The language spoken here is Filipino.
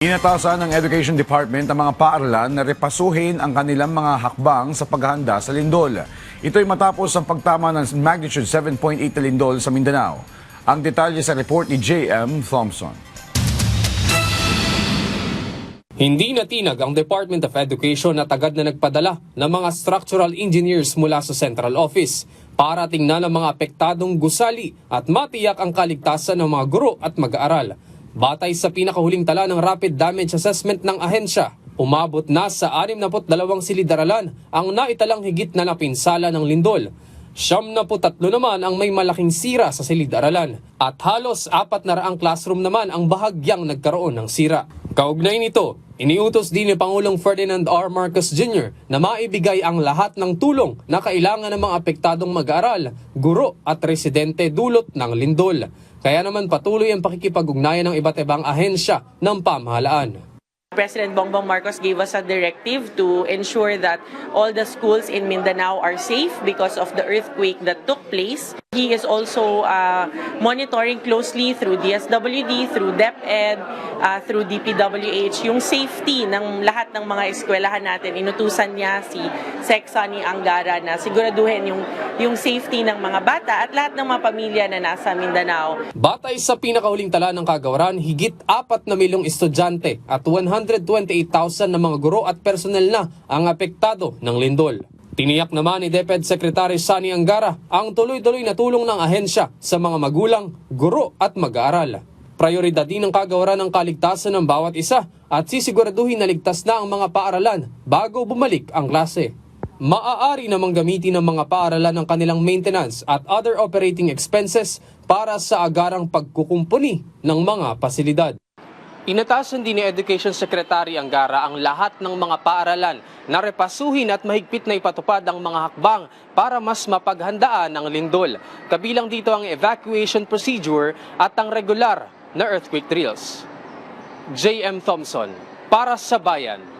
Inatasan ng Education Department ang mga paaralan na repasuhin ang kanilang mga hakbang sa paghahanda sa lindol. Ito ay matapos ang pagtama ng magnitude 7.8 na lindol sa Mindanao. Ang detalye sa report ni J.M. Thompson. Hindi natinag ang Department of Education na tagad na nagpadala ng mga structural engineers mula sa Central Office para tingnan ang mga apektadong gusali at matiyak ang kaligtasan ng mga guro at mag-aaral. Batay sa pinakahuling tala ng Rapid Damage Assessment ng ahensya, umabot na sa 62 silid-aralan ang naitalang higit na napinsala ng lindol. 73 naman ang may malaking sira sa silid-aralan at halos 400 classroom naman ang bahagyang nagkaroon ng sira. Kaugnay nito, iniutos din ni Pangulong Ferdinand R. Marcos Jr. na maibigay ang lahat ng tulong na kailangan ng mga apektadong mag-aaral, guro at residente dulot ng lindol. Kaya naman patuloy ang pakikipag-ugnayan ng iba't ibang ahensya ng pamahalaan. President Bongbong Marcos gave us a directive to ensure that all the schools in Mindanao are safe because of the earthquake that took place. He is also monitoring closely through DSWD, through DepEd, through DPWH, yung safety ng lahat ng mga eskwelahan natin. Inutusan niya si Sec. Sonny Angara na siguraduhin yung safety ng mga bata at lahat ng mga pamilya na nasa Mindanao. Batay sa pinakahuling tala ng kagawaran, higit 4 na milyong estudyante at 128,000 na mga guro at personel na ang apektado ng lindol. Tiniyak naman ni DepEd Secretary Sonny Angara ang tuloy-tuloy na tulong ng ahensya sa mga magulang, guro at mag-aaral. Prioridad din ng kagawaran ng kaligtasan ng bawat isa at sisiguraduhin na ligtas na ang mga paaralan bago bumalik ang klase. Maaari namang gamitin ng mga paaralan ng kanilang maintenance at other operating expenses para sa agarang pagkukumpuni ng mga pasilidad. Inatasan din ni Education Secretary Angara ang lahat ng mga paaralan na repasuhin at mahigpit na ipatupad ang mga hakbang para mas mapaghandaan ang lindol. Kabilang dito ang evacuation procedure at ang regular na earthquake drills. J.M. Thompson, para sa Bayan.